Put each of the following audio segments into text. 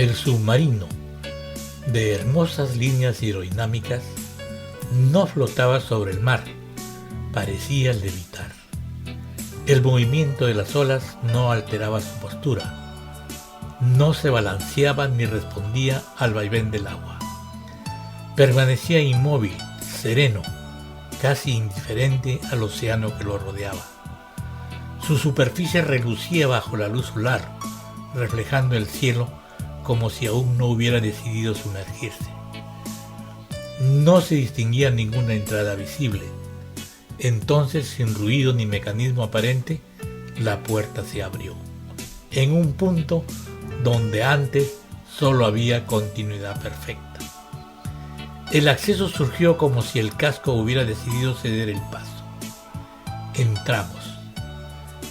El submarino, de hermosas líneas hidrodinámicas, no flotaba sobre el mar, parecía levitar. El movimiento de las olas no alteraba su postura, no se balanceaba ni respondía al vaivén del agua. Permanecía inmóvil, sereno, casi indiferente al océano que lo rodeaba. Su superficie relucía bajo la luz solar, reflejando el cielo como si aún no hubiera decidido sumergirse. No se distinguía ninguna entrada visible. Entonces, sin ruido ni mecanismo aparente, la puerta se abrió, en un punto donde antes solo había continuidad perfecta. El acceso surgió como si el casco hubiera decidido ceder el paso. Entramos.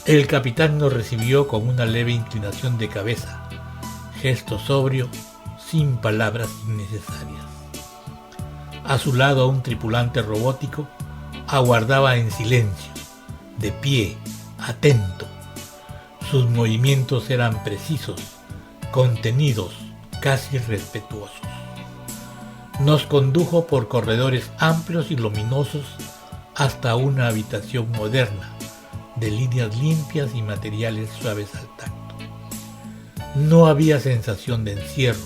El capitán nos recibió con una leve inclinación de cabeza, gesto sobrio, sin palabras innecesarias. A su lado, un tripulante robótico aguardaba en silencio, de pie, atento. Sus movimientos eran precisos, contenidos, casi respetuosos. Nos condujo por corredores amplios y luminosos hasta una habitación moderna, de líneas limpias y materiales suaves al tacto. No había sensación de encierro,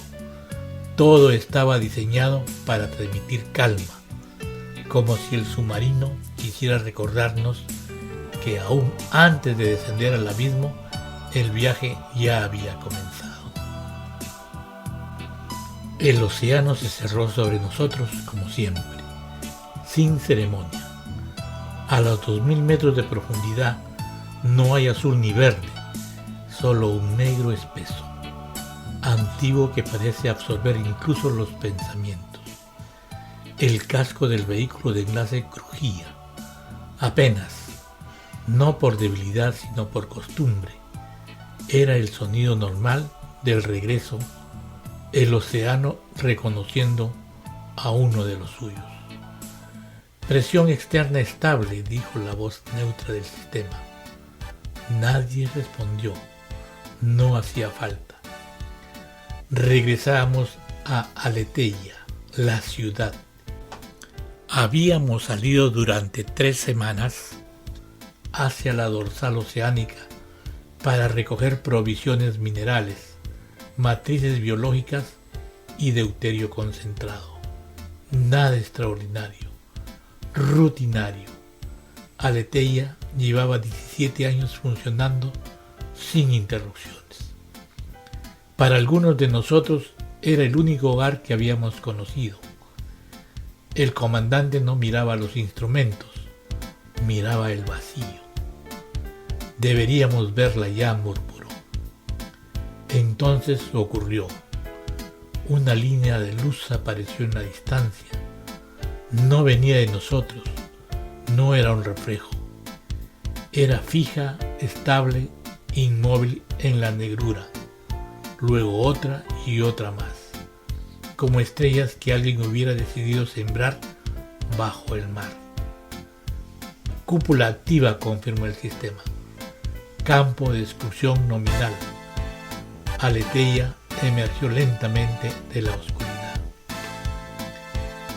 todo estaba diseñado para transmitir calma, como si el submarino quisiera recordarnos que aún antes de descender al abismo, el viaje ya había comenzado. El océano se cerró sobre nosotros como siempre, sin ceremonia. A los 2000 metros de profundidad no hay azul ni verde, solo un negro espeso, antiguo que parece absorber incluso los pensamientos. El casco del vehículo de enlace crujía, apenas, no por debilidad sino por costumbre. Era el sonido normal del regreso, el océano reconociendo a uno de los suyos. Presión externa estable, dijo la voz neutra del sistema. Nadie respondió, no hacía falta. Regresábamos a Aletheia, la ciudad. Habíamos salido durante 3 semanas hacia la dorsal oceánica para recoger provisiones minerales, matrices biológicas y deuterio concentrado. Nada extraordinario, rutinario. Aletheia llevaba 17 años funcionando sin interrupciones. Para algunos de nosotros era el único hogar que habíamos conocido. El comandante no miraba los instrumentos, miraba el vacío. Deberíamos verla ya, murmuró. Entonces ocurrió. Una línea de luz apareció en la distancia. No venía de nosotros, no era un reflejo. Era fija, estable, inmóvil en la negrura. Luego otra y otra más, como estrellas que alguien hubiera decidido sembrar bajo el mar. Cúpula activa, confirmó el sistema. Campo de exclusión nominal. Aletheia emergió lentamente de la oscuridad.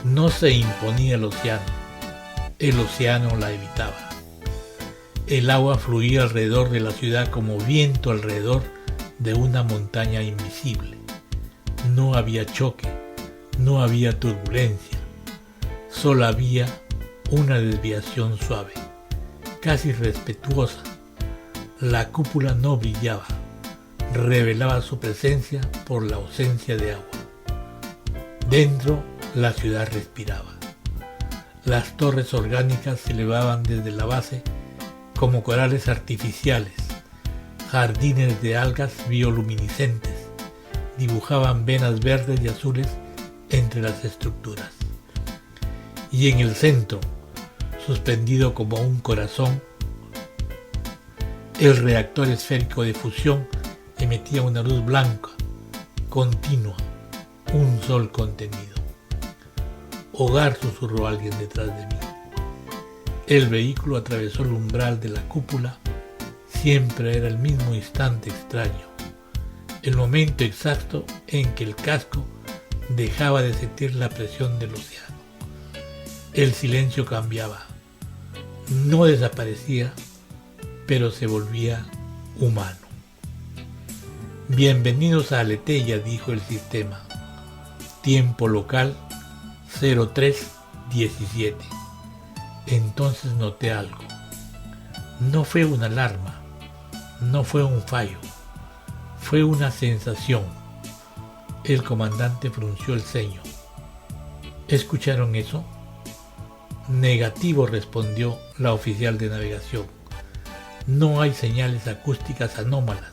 No se imponía el océano la evitaba. El agua fluía alrededor de la ciudad como viento alrededor de una montaña invisible. No había choque, no había turbulencia, solo había una desviación suave, casi respetuosa. La cúpula no brillaba, revelaba su presencia por la ausencia de agua. Dentro, la ciudad respiraba. Las torres orgánicas se elevaban desde la base como corales artificiales. Jardines de algas bioluminiscentes dibujaban venas verdes y azules entre las estructuras. Y en el centro, suspendido como un corazón, el reactor esférico de fusión emitía una luz blanca, continua, un sol contenido. Hogar, susurró alguien detrás de mí. El vehículo atravesó el umbral de la cúpula. Siempre era el mismo instante extraño. el momento exacto en que el casco dejaba de sentir la presión del océano. El silencio cambiaba, no desaparecía, pero se volvía humano. Bienvenidos a Aleteia, dijo el sistema. Tiempo local 03:17. Entonces noté algo. No fue una alarma, no fue un fallo, fue una sensación. El comandante frunció el ceño. ¿Escucharon eso? Negativo, respondió la oficial de navegación. No hay señales acústicas anómalas.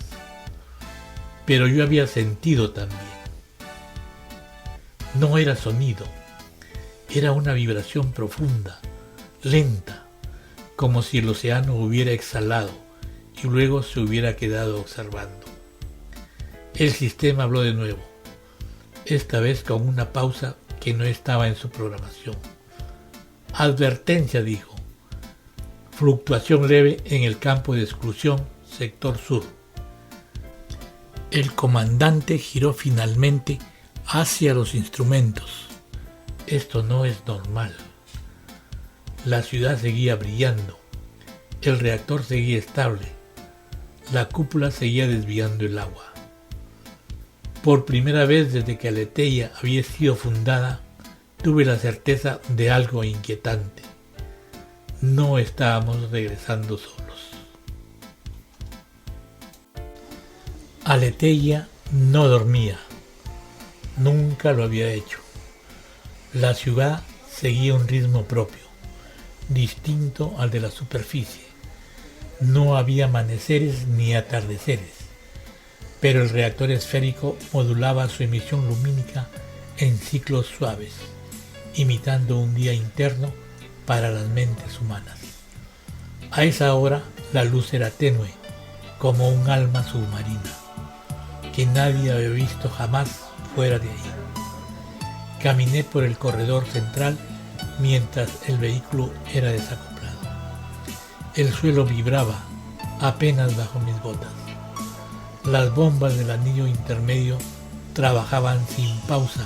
Pero yo había sentido también. No era sonido, era una vibración profunda, lenta, como si el océano hubiera exhalado y luego se hubiera quedado observando. El sistema habló de nuevo, esta vez con una pausa que no estaba en su programación. Advertencia, dijo. Fluctuación leve en el campo de exclusión, sector sur. El comandante giró finalmente hacia los instrumentos. Esto no es normal. La ciudad seguía brillando. El reactor seguía estable. La cúpula seguía desviando el agua. Por primera vez desde que Aleteia había sido fundada, tuve la certeza de algo inquietante. No estábamos regresando solos. Aleteia no dormía. Nunca lo había hecho. La ciudad seguía un ritmo propio, distinto al de la superficie. No había amaneceres ni atardeceres, pero el reactor esférico modulaba su emisión lumínica en ciclos suaves, imitando un día interno para las mentes humanas. A esa hora la luz era tenue, como un alma submarina, que nadie había visto jamás fuera de ahí. Caminé por el corredor central mientras el vehículo era desacoplado. El suelo vibraba apenas bajo mis botas. Las bombas del anillo intermedio trabajaban sin pausa,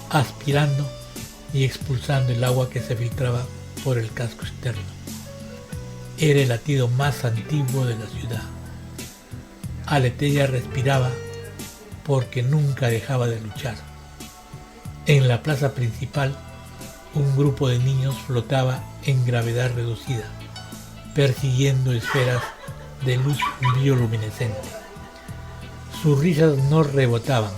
aspirando y expulsando el agua que se filtraba por el casco externo. Era el latido más antiguo de la ciudad. Aleteia respiraba porque nunca dejaba de luchar. En la plaza principal, un grupo de niños flotaba en gravedad reducida, persiguiendo esferas de luz bioluminescente. Sus risas no rebotaban,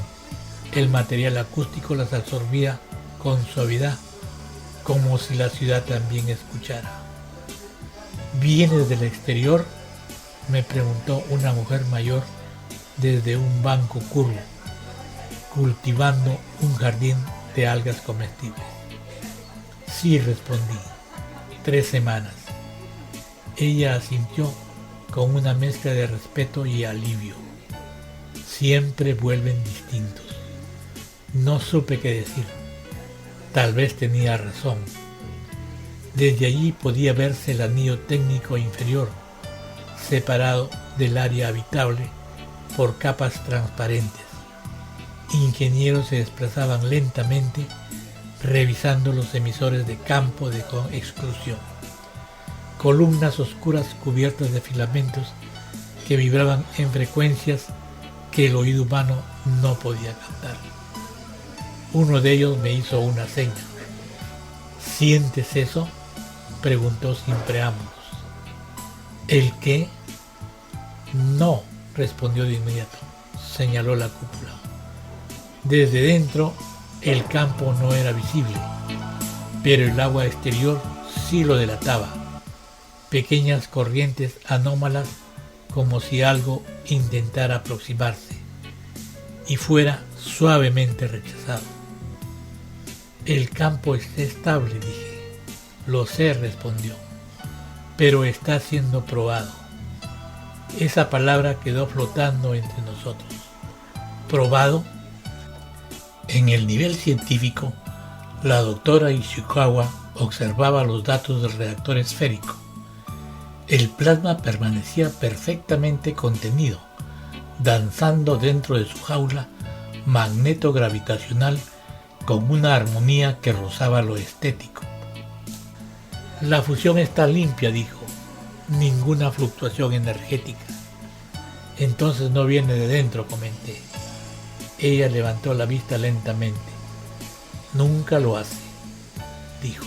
el material acústico las absorbía con suavidad, como si la ciudad también escuchara. ¿Vienes del exterior?, me preguntó una mujer mayor desde un banco curvo, cultivando un jardín de algas comestibles. Sí, respondí, 3 semanas. Ella asintió con una mezcla de respeto y alivio. Siempre vuelven distintos. No supe qué decir. Tal vez tenía razón. Desde allí podía verse el anillo técnico inferior, separado del área habitable por capas transparentes. Ingenieros se desplazaban lentamente, revisando los emisores de campo de exclusión. Columnas oscuras cubiertas de filamentos que vibraban en frecuencias que el oído humano no podía captar. Uno de ellos me hizo una seña. ¿Sientes eso?, preguntó sin preámbulos. ¿El qué? No, respondió de inmediato. Señaló la cúpula. Desde dentro el campo no era visible, pero el agua exterior sí lo delataba. Pequeñas corrientes anómalas, como si algo intentara aproximarse y fuera suavemente rechazado. El campo está estable, dije. Lo sé, respondió, pero está siendo probado. Esa palabra quedó flotando entre nosotros. ¿Probado? En el nivel científico, la doctora Ishikawa observaba los datos del reactor esférico. El plasma permanecía perfectamente contenido, danzando dentro de su jaula magneto-gravitacional con una armonía que rozaba lo estético. La fusión está limpia, dijo. Ninguna fluctuación energética. Entonces no viene de dentro, comenté. Ella levantó la vista lentamente. Nunca lo hace, dijo.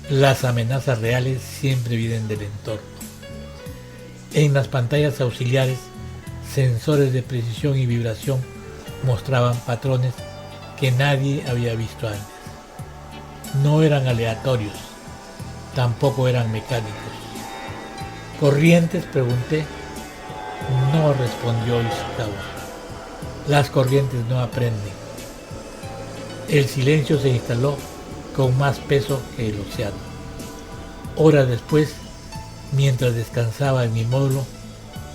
Las amenazas reales siempre vienen del entorno. En las pantallas auxiliares, sensores de precisión y vibración mostraban patrones que nadie había visto antes. No eran aleatorios, tampoco eran mecánicos. ¿Corrientes?, pregunté. No, respondió Ishikawa. Las corrientes no aprenden. El silencio se instaló con más peso que el océano. Horas después, mientras descansaba en mi módulo,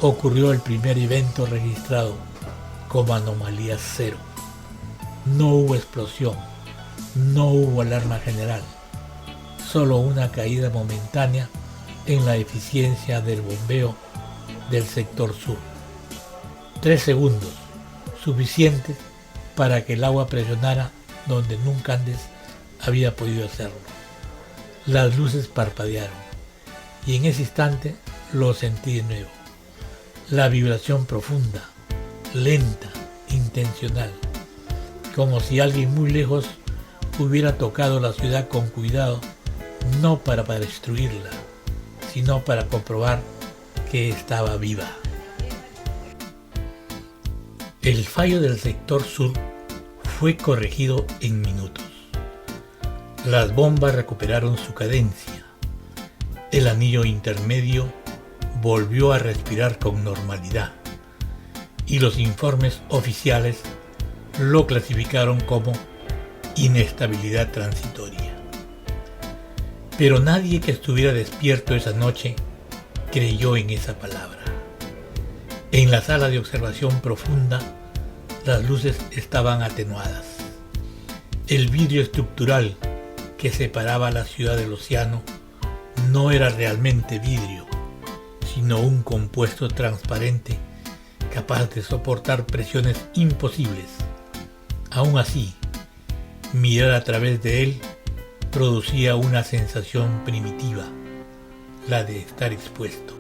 ocurrió el primer evento registrado como anomalía cero. No hubo explosión, no hubo alarma general, solo una caída momentánea en la eficiencia del bombeo del sector sur. 3 segundos, suficientes para que el agua presionara donde nunca antes había podido hacerlo. Las luces parpadearon y en ese instante lo sentí de nuevo. La vibración profunda, lenta, intencional, como si alguien muy lejos hubiera tocado la ciudad con cuidado, no para destruirla, sino para comprobar que estaba viva. El fallo del sector sur fue corregido en minutos. Las bombas recuperaron su cadencia. El anillo intermedio volvió a respirar con normalidad y los informes oficiales lo clasificaron como inestabilidad transitoria. Pero nadie que estuviera despierto esa noche creyó en esa palabra. En la sala de observación profunda, las luces estaban atenuadas. El vidrio estructural que separaba la ciudad del océano no era realmente vidrio, sino un compuesto transparente capaz de soportar presiones imposibles. Aún así, mirar a través de él producía una sensación primitiva, la de estar expuesto.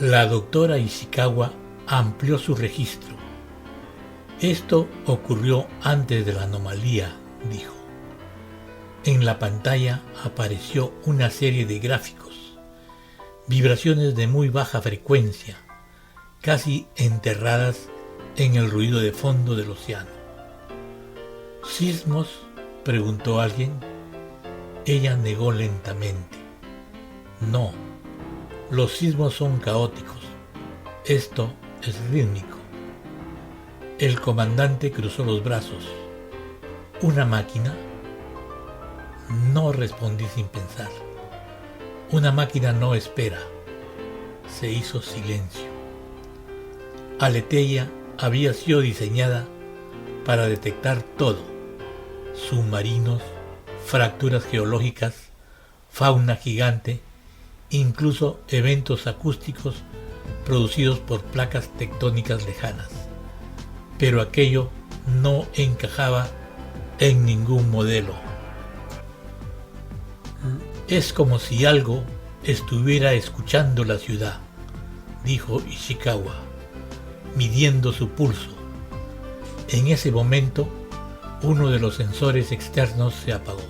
La doctora Ishikawa amplió su registro. Esto ocurrió antes de la anomalía, dijo. En la pantalla apareció una serie de gráficos, vibraciones de muy baja frecuencia, casi enterradas en el ruido de fondo del océano. ¿Sismos?, preguntó alguien. Ella negó lentamente. No, los sismos son caóticos. Esto es rítmico. El comandante cruzó los brazos. ¿Una máquina? No, respondí sin pensar. Una máquina no espera. Se hizo silencio. Aletheia había sido diseñada para detectar todo: submarinos, fracturas geológicas, fauna gigante, incluso eventos acústicos producidos por placas tectónicas lejanas. Pero aquello no encajaba en ningún modelo. Es como si algo estuviera escuchando la ciudad, dijo Ishikawa, midiendo su pulso. En ese momento, uno de los sensores externos se apagó.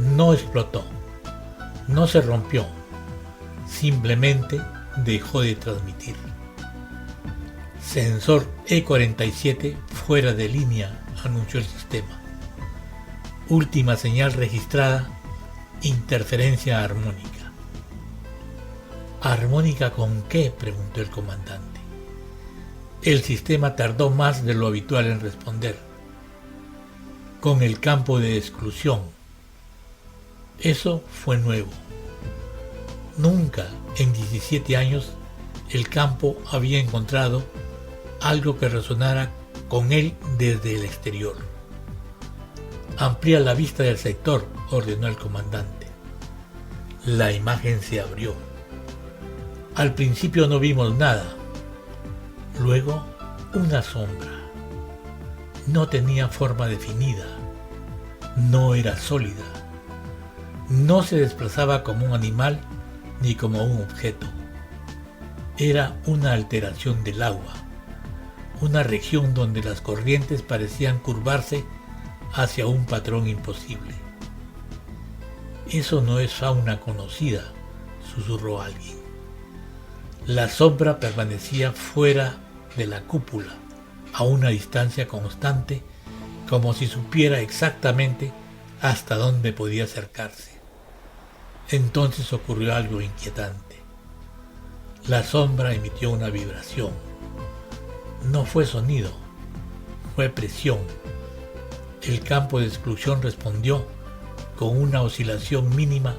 No explotó, no se rompió, simplemente dejó de transmitir. Sensor E47 fuera de línea, anunció el sistema. Última señal registrada: interferencia armónica. ¿Armónica con qué?, preguntó el comandante. El sistema tardó más de lo habitual en responder. Con el campo de exclusión. Eso fue nuevo. Nunca en 17 años el campo había encontrado algo que resonara con él desde el exterior. Amplía la vista del sector, ordenó el comandante. La imagen se abrió. Al principio no vimos nada. Luego, una sombra. No tenía forma definida, no era sólida, no se desplazaba como un animal ni como un objeto. Era una alteración del agua, una región donde las corrientes parecían curvarse hacia un patrón imposible. Eso no es fauna conocida, susurró alguien. La sombra permanecía fuera de la cúpula, a una distancia constante, como si supiera exactamente hasta dónde podía acercarse. Entonces ocurrió algo inquietante. La sombra emitió una vibración. No fue sonido, fue presión. El campo de exclusión respondió con una oscilación mínima,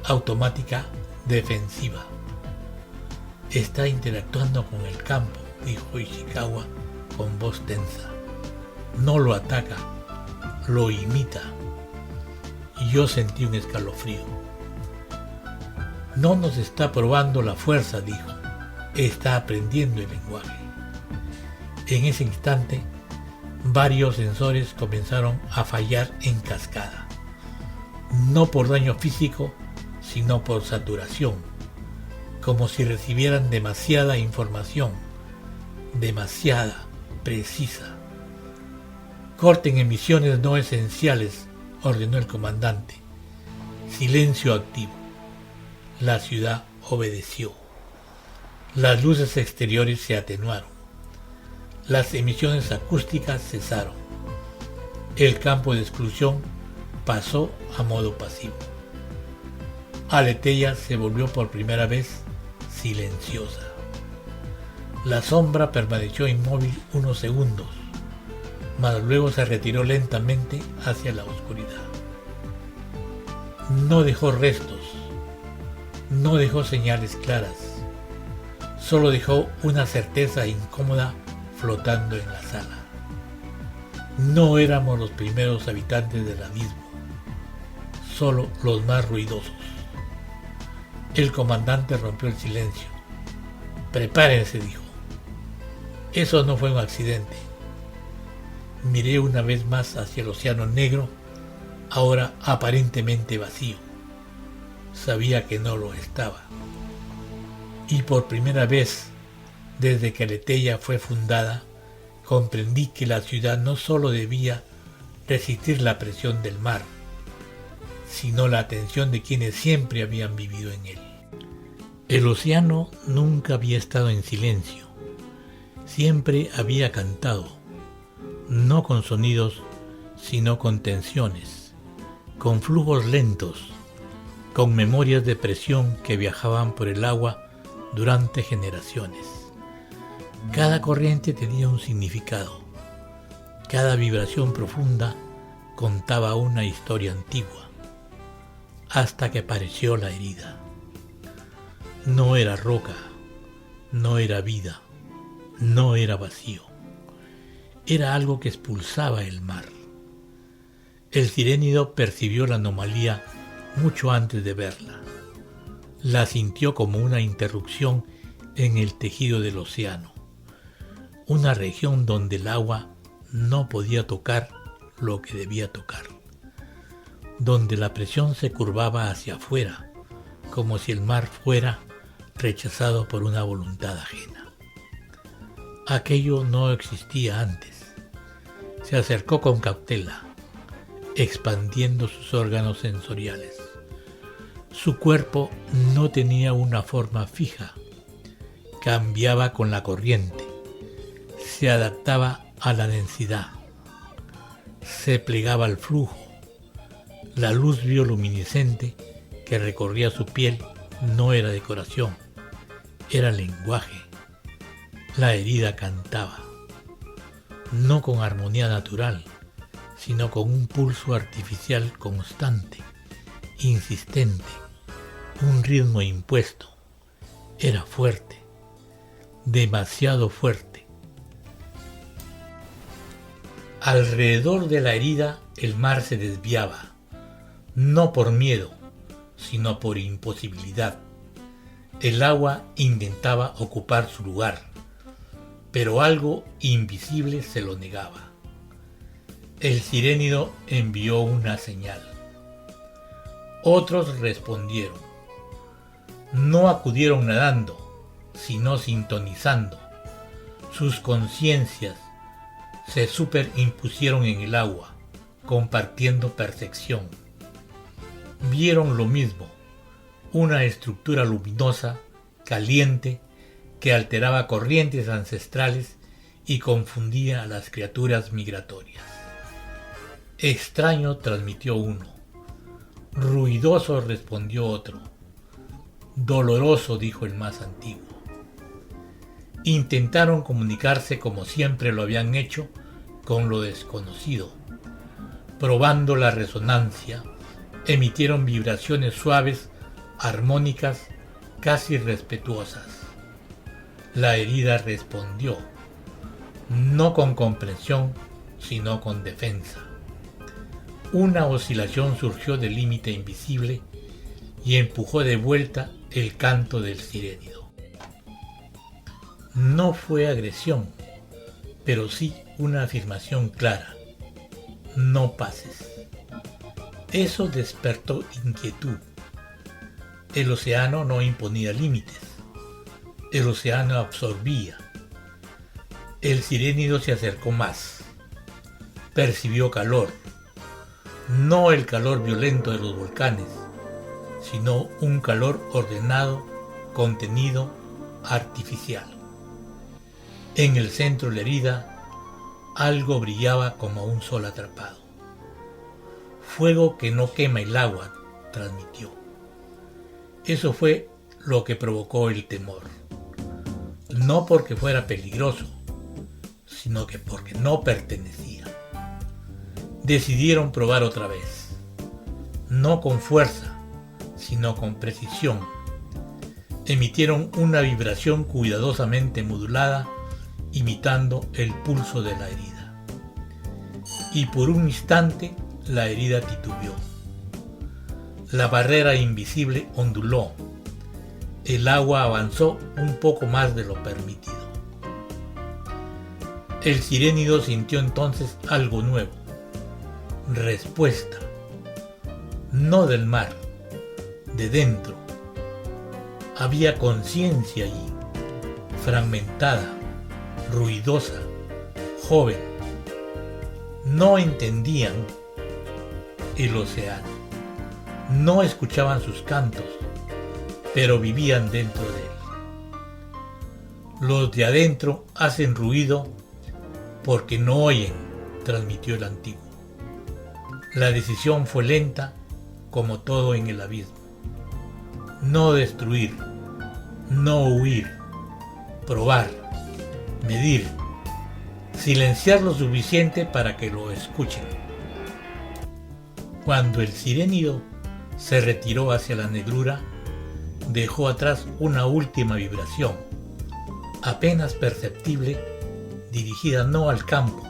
automática, defensiva. Está interactuando con el campo, dijo Ishikawa con voz tensa. No lo ataca, lo imita. Y yo sentí un escalofrío. No nos está probando la fuerza, dijo. Está aprendiendo el lenguaje. En ese instante, varios sensores comenzaron a fallar en cascada. No por daño físico, sino por saturación, como si recibieran demasiada información, demasiada, precisa. Corten emisiones no esenciales, ordenó el comandante. Silencio activo. La ciudad obedeció. Las luces exteriores se atenuaron. Las emisiones acústicas cesaron. El campo de exclusión pasó a modo pasivo. Aletheia se volvió por primera vez silenciosa. La sombra permaneció inmóvil unos segundos, mas luego se retiró lentamente hacia la oscuridad. No dejó restos, no dejó señales claras, solo dejó una certeza incómoda flotando en la sala. No éramos los primeros habitantes del abismo, solo los más ruidosos. El comandante rompió el silencio. Prepárense, dijo. Eso no fue un accidente. Miré una vez más hacia el océano negro, ahora aparentemente vacío. Sabía que no lo estaba. Y por primera vez, desde que Aletheia fue fundada, comprendí que la ciudad no solo debía resistir la presión del mar, sino la atención de quienes siempre habían vivido en él. El océano nunca había estado en silencio, siempre había cantado, no con sonidos, sino con tensiones, con flujos lentos, con memorias de presión que viajaban por el agua durante generaciones. Cada corriente tenía un significado, cada vibración profunda contaba una historia antigua, hasta que apareció la herida. No era roca, no era vida, no era vacío. Era algo que expulsaba el mar. El sirénido percibió la anomalía mucho antes de verla. La sintió como una interrupción en el tejido del océano, una región donde el agua no podía tocar lo que debía tocar, donde la presión se curvaba hacia afuera, como si el mar fuera rechazado por una voluntad ajena. Aquello no existía antes. Se acercó con cautela, expandiendo sus órganos sensoriales. Su cuerpo no tenía una forma fija, cambiaba con la corriente, se adaptaba a la densidad, se plegaba al flujo. La luz bioluminiscente que recorría su piel no era decoración, era lenguaje. La herida cantaba, no con armonía natural, sino con un pulso artificial constante, insistente, un ritmo impuesto. Era fuerte, demasiado fuerte. Alrededor de la herida el mar se desviaba, no por miedo, sino por imposibilidad. El agua intentaba ocupar su lugar, pero algo invisible se lo negaba. El sirénido envió una señal. Otros respondieron. No acudieron nadando, sino sintonizando. Sus conciencias se superimpusieron en el agua, compartiendo percepción. Vieron lo mismo, una estructura luminosa, caliente, que alteraba corrientes ancestrales y confundía a las criaturas migratorias. Extraño, transmitió uno. Ruidoso, respondió otro. Doloroso, dijo el más antiguo. Intentaron comunicarse como siempre lo habían hecho con lo desconocido. Probando la resonancia, emitieron vibraciones suaves, armónicas, casi respetuosas. La herida respondió, no con comprensión, sino con defensa. Una oscilación surgió del límite invisible y empujó de vuelta el canto del sirénido. No fue agresión, pero sí una afirmación clara. No pases. Eso despertó inquietud. El océano no imponía límites. El océano absorbía. El sirénido se acercó más. Percibió calor. No el calor violento de los volcanes, sino un calor ordenado, contenido, artificial. En el centro de la herida, algo brillaba como un sol atrapado. Fuego que no quema el agua, transmitió. Eso fue lo que provocó el temor. No porque fuera peligroso, sino que porque no pertenecía. Decidieron probar otra vez. No con fuerza, sino con precisión. Emitieron una vibración cuidadosamente modulada, imitando el pulso de la herida. Y por un instante la herida titubeó. La barrera invisible onduló. El agua avanzó un poco más de lo permitido. El sirénido sintió entonces algo nuevo. Respuesta. No del mar, de dentro. Había conciencia allí, fragmentada, ruidosa, joven. No entendían el océano. No escuchaban sus cantos, pero vivían dentro de él. Los de adentro hacen ruido porque no oyen, transmitió el antiguo. La decisión fue lenta, como todo en el abismo. No destruir, no huir, probar, medir, silenciar lo suficiente para que lo escuchen. Cuando el sirénido se retiró hacia la negrura, dejó atrás una última vibración, apenas perceptible, dirigida no al campo,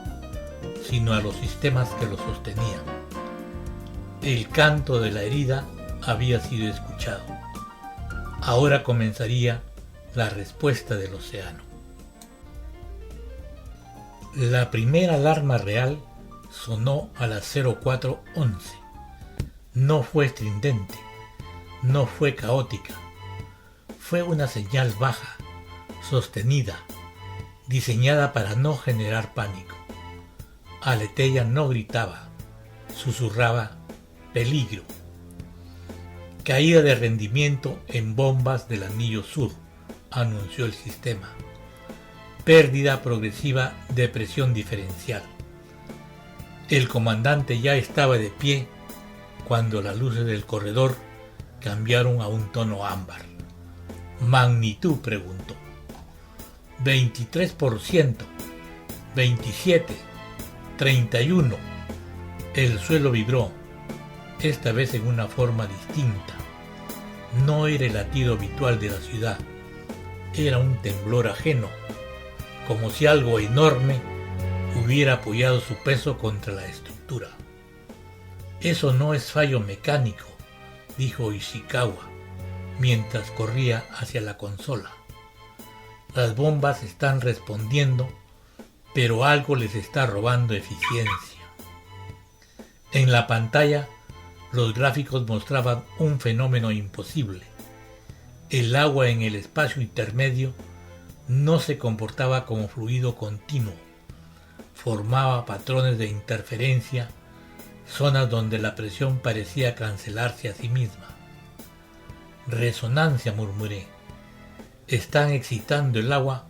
sino a los sistemas que lo sostenían. El canto de la herida había sido escuchado. Ahora comenzaría la respuesta del océano. La primera alarma real sonó a las 04:11. No fue estridente, no fue caótica. Fue una señal baja, sostenida, diseñada para no generar pánico. Aleteia no gritaba, susurraba peligro. Caída de rendimiento en bombas del anillo sur, anunció el sistema. Pérdida progresiva de presión diferencial. El comandante ya estaba de pie cuando las luces del corredor cambiaron a un tono ámbar. ¿Magnitud?, preguntó. 23%, 27, 31. El suelo vibró, esta vez en una forma distinta. No era el latido habitual de la ciudad, era un temblor ajeno, como si algo enorme hubiera apoyado su peso contra la estructura. Eso no es fallo mecánico, dijo Ishikawa, mientras corría hacia la consola. Las bombas están respondiendo, pero algo les está robando eficiencia. En la pantalla, los gráficos mostraban un fenómeno imposible. El agua en el espacio intermedio no se comportaba como fluido continuo. Formaba patrones de interferencia, zonas donde la presión parecía cancelarse a sí misma. Resonancia, murmuré. Están excitando el agua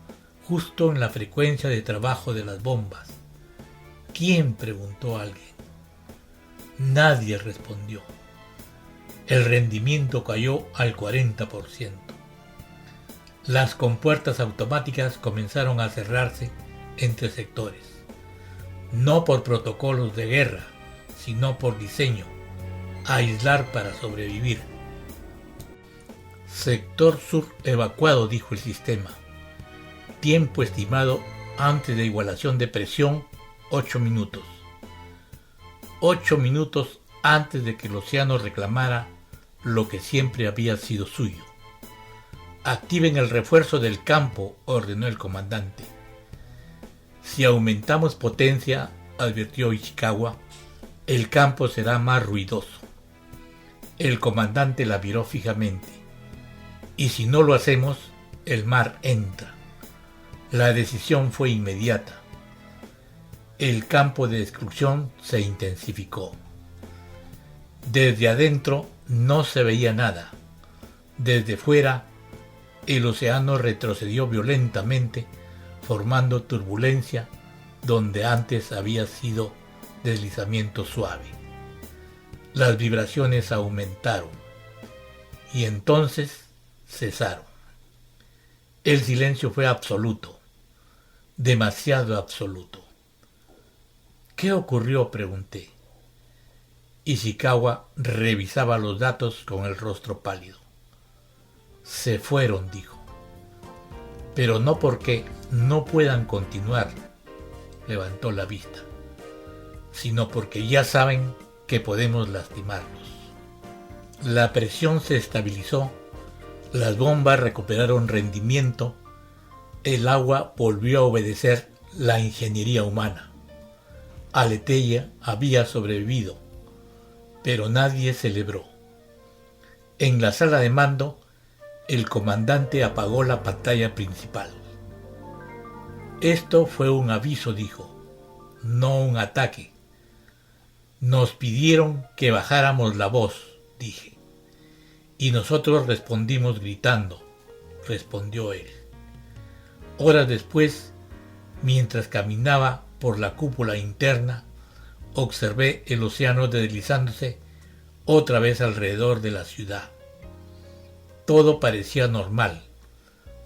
justo en la frecuencia de trabajo de las bombas. ¿Quién?, preguntó alguien. Nadie respondió. El rendimiento cayó al 40%. Las compuertas automáticas comenzaron a cerrarse entre sectores, no por protocolos de guerra, sino por diseño, aislar para sobrevivir. Sector sur evacuado, dijo el sistema. Tiempo estimado antes de igualación de presión, 8 minutos. 8 minutos antes de que el océano reclamara lo que siempre había sido suyo. Activen el refuerzo del campo, ordenó el comandante. Si aumentamos potencia, advirtió Ishikawa, el campo será más ruidoso. El comandante la miró fijamente. Y si no lo hacemos, el mar entra. La decisión fue inmediata. El campo de destrucción se intensificó. Desde adentro no se veía nada. Desde fuera, el océano retrocedió violentamente, formando turbulencia donde antes había sido deslizamiento suave. Las vibraciones aumentaron y entonces cesaron. El silencio fue absoluto, demasiado absoluto. ¿Qué ocurrió?, pregunté. Ishikawa revisaba los datos con el rostro pálido. Se fueron, dijo. Pero no porque no puedan continuar, levantó la vista, sino porque ya saben que podemos lastimarlos. La presión se estabilizó, las bombas recuperaron rendimiento, el agua volvió a obedecer la ingeniería humana. Aletheia había sobrevivido, pero nadie celebró. En la sala de mando, el comandante apagó la pantalla principal. Esto fue un aviso, dijo, no un ataque. Nos pidieron que bajáramos la voz, dije. Y nosotros respondimos gritando, respondió él. Horas después, mientras caminaba por la cúpula interna, observé el océano deslizándose otra vez alrededor de la ciudad. Todo parecía normal,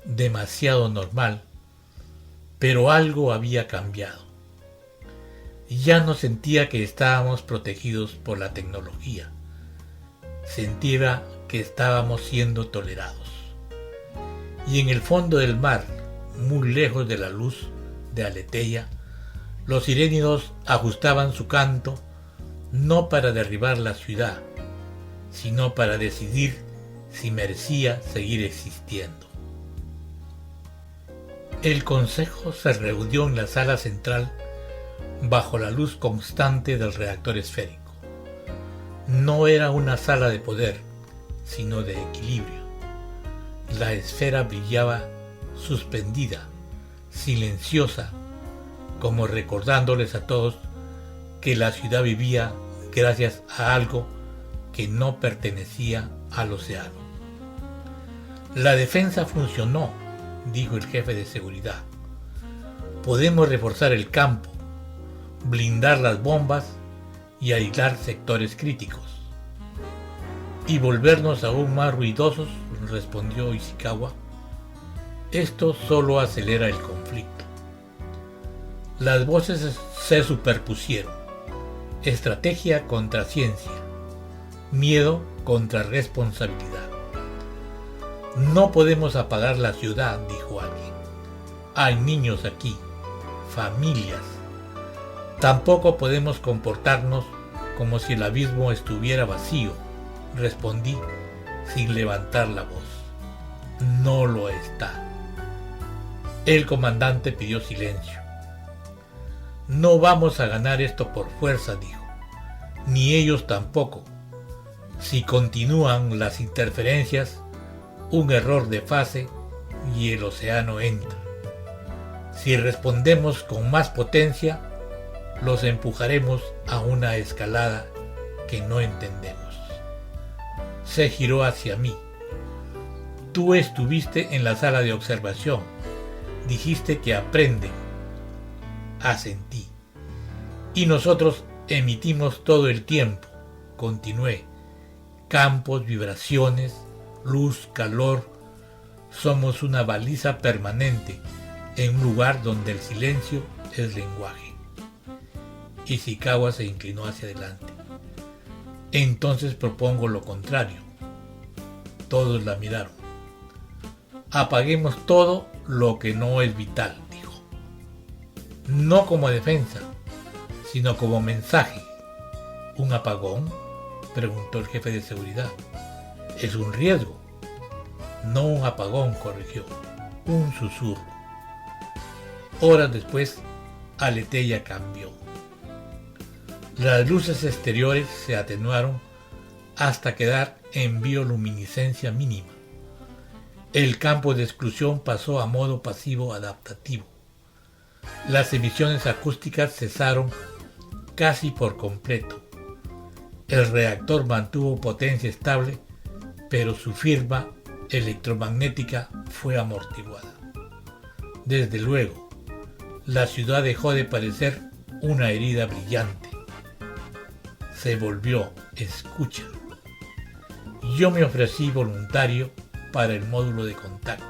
demasiado normal, pero algo había cambiado. Ya no sentía que estábamos protegidos por la tecnología. Sentía que estábamos siendo tolerados. Y en el fondo del mar, muy lejos de la luz de Aletheia, los sirénidos ajustaban su canto no para derribar la ciudad, sino para decidir si merecía seguir existiendo. El consejo se reunió en la sala central bajo la luz constante del reactor esférico. No era una sala de poder, sino de equilibrio. La esfera brillaba suspendida, silenciosa, como recordándoles a todos que la ciudad vivía gracias a algo que no pertenecía al océano. La defensa funcionó, dijo el jefe de seguridad. Podemos reforzar el campo, blindar las bombas y aislar sectores críticos. Y volvernos aún más ruidosos, respondió Ishikawa. Esto solo acelera el conflicto. Las voces se superpusieron. Estrategia contra ciencia. Miedo contra responsabilidad. No podemos apagar la ciudad, dijo alguien. Hay niños aquí, familias. Tampoco podemos comportarnos como si el abismo estuviera vacío, respondí sin levantar la voz. No lo está. El comandante pidió silencio. No vamos a ganar esto por fuerza, dijo. Ni ellos tampoco. Si continúan las interferencias, un error de fase y el océano entra. Si respondemos con más potencia, los empujaremos a una escalada que no entendemos. Se giró hacia mí. Tú estuviste en la sala de observación. Dijiste que aprenden. Asentí. Y nosotros emitimos todo el tiempo. Continué. Campos, vibraciones, luz, calor. Somos una baliza permanente en un lugar donde el silencio es lenguaje. Ishikawa se inclinó hacia adelante. Entonces propongo lo contrario. Todos la miraron. Apaguemos todo lo que no es vital, dijo. No como defensa, sino como mensaje. ¿Un apagón?, preguntó el jefe de seguridad. Es un riesgo. No un apagón, corrigió. Un susurro. Horas después, Aletheia cambió. Las luces exteriores se atenuaron hasta quedar en bioluminiscencia mínima. El campo de exclusión pasó a modo pasivo adaptativo. Las emisiones acústicas cesaron casi por completo. El reactor mantuvo potencia estable, pero su firma electromagnética fue amortiguada. Desde luego, la ciudad dejó de parecer una herida brillante. Se volvió escucha. Yo me ofrecí voluntario para el módulo de contacto.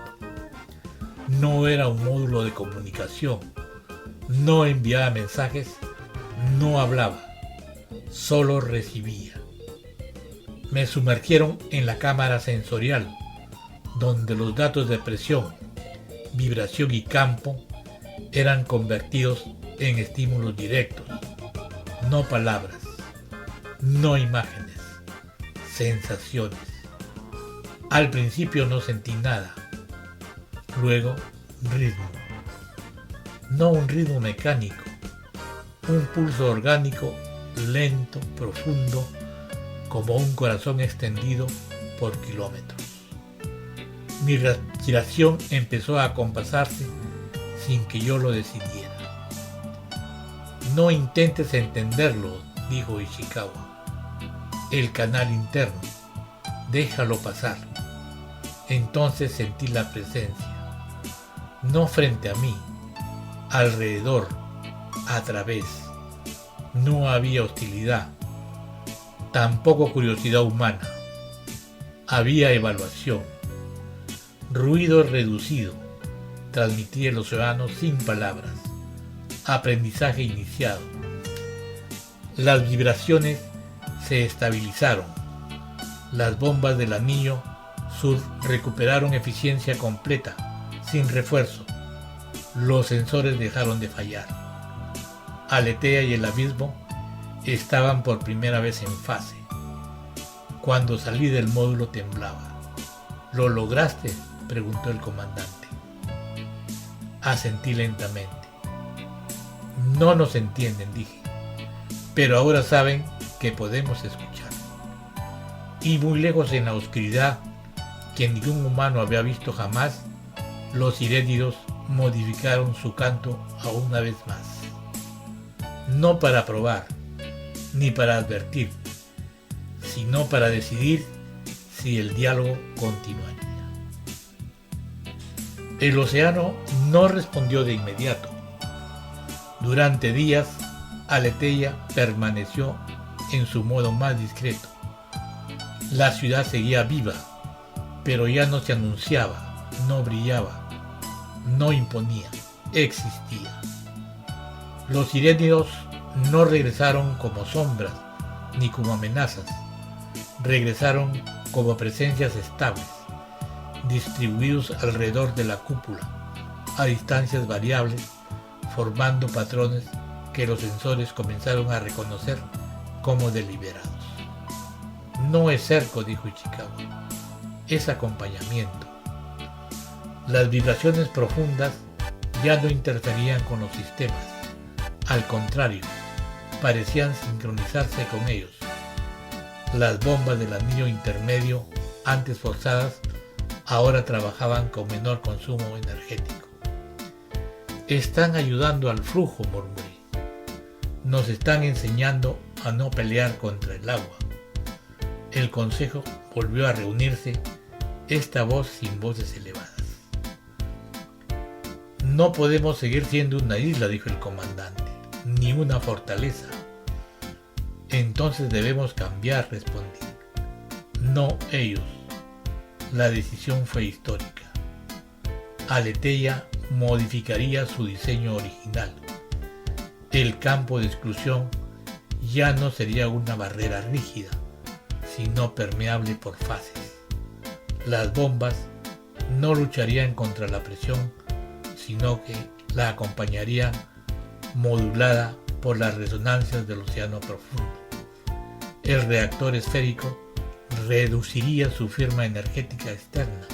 No era un módulo de comunicación. No enviaba mensajes, no hablaba, solo recibía. Me sumergieron en la cámara sensorial, donde los datos de presión, vibración y campo eran convertidos en estímulos directos, no palabras, no imágenes, sensaciones. Al principio no sentí nada, luego ritmo. No un ritmo mecánico, un pulso orgánico lento, profundo, como un corazón extendido por kilómetros. Mi respiración empezó a acompasarse sin que yo lo decidiera. No intentes entenderlo, dijo Ishikawa. El canal interno, déjalo pasar. Entonces sentí la presencia, no frente a mí, alrededor, a través. No había hostilidad, tampoco curiosidad humana. Había evaluación, ruido reducido, transmitía el océano sin palabras, aprendizaje iniciado. Las vibraciones se estabilizaron, las bombas del anillo sur recuperaron eficiencia completa, sin refuerzo. Los sensores dejaron de fallar. Aletheia y el abismo estaban por primera vez en fase. Cuando salí del módulo temblaba. ¿Lo lograste?, preguntó el comandante. Asentí lentamente. No nos entienden, dije, pero ahora saben que podemos escuchar. Y muy lejos en la oscuridad, que ningún humano había visto jamás, los irénidos modificaron su canto aún una vez más. No para probar, ni para advertir, sino para decidir si el diálogo continuaría. El océano no respondió de inmediato. Durante días, Aletheia permaneció en su modo más discreto. La ciudad seguía viva, pero ya no se anunciaba, no brillaba, no imponía, existía. Los irénidos no regresaron como sombras ni como amenazas, regresaron como presencias estables, distribuidos alrededor de la cúpula, a distancias variables, formando patrones que los sensores comenzaron a reconocer como deliberados. No es cerco, dijo Ishikawa, es acompañamiento. Las vibraciones profundas ya no interferían con los sistemas. Al contrario, parecían sincronizarse con ellos. Las bombas del anillo intermedio, antes forzadas, ahora trabajaban con menor consumo energético. Están ayudando al flujo, murmuré. Nos están enseñando a no pelear contra el agua. El consejo volvió a reunirse, esta voz sin voces elevadas. No podemos seguir siendo una isla, dijo el comandante, ni una fortaleza. Entonces debemos cambiar, respondí. No ellos. La decisión fue histórica. Aletheia modificaría su diseño original. El campo de exclusión ya no sería una barrera rígida, sino permeable por fases. Las bombas no lucharían contra la presión, sino que la acompañarían modulada por las resonancias del océano profundo. El reactor esférico reduciría su firma energética externa,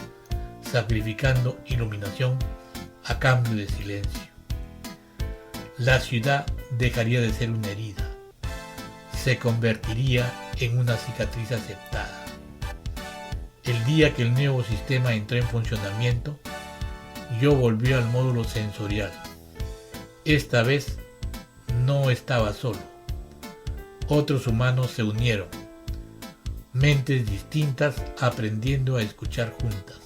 sacrificando iluminación a cambio de silencio. La ciudad dejaría de ser una herida, se convertiría en una cicatriz aceptada. El día que el nuevo sistema entró en funcionamiento, yo volví al módulo sensorial. Esta vez no estaba solo. Otros humanos se unieron, mentes distintas aprendiendo a escuchar juntas.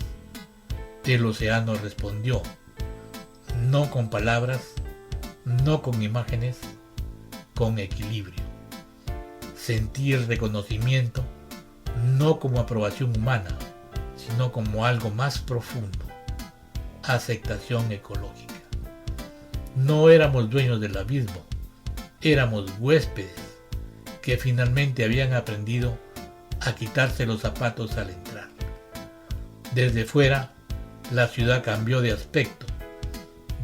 El océano respondió, no con palabras, no con imágenes, con equilibrio. Sentí el reconocimiento no como aprobación humana, sino como algo más profundo, aceptación ecológica. No éramos dueños del abismo, éramos huéspedes que finalmente habían aprendido a quitarse los zapatos al entrar. Desde fuera, la ciudad cambió de aspecto.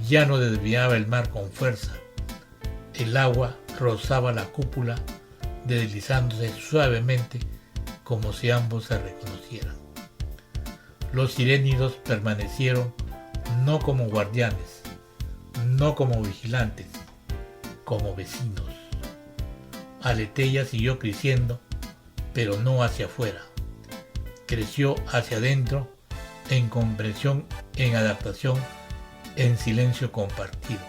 Ya no desviaba el mar con fuerza. El agua rozaba la cúpula, deslizándose suavemente como si ambos se reconocieran. Los sirénidos permanecieron no como guardianes, no como vigilantes, como vecinos. Aletheia siguió creciendo, pero no hacia afuera. Creció hacia adentro, en comprensión, en adaptación, en silencio compartido.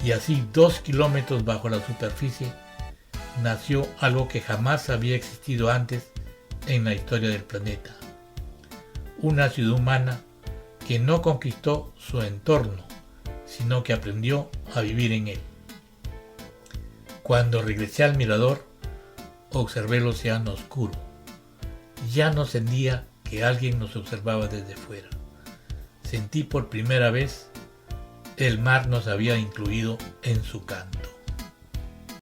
Y así 2 kilómetros bajo la superficie nació algo que jamás había existido antes en la historia del planeta. Una ciudad humana que no conquistó su entorno, sino que aprendió a vivir en él. Cuando regresé al mirador, observé el océano oscuro. Ya no sentía que alguien nos observaba desde fuera. Sentí por primera vez el mar nos había incluido en su canto.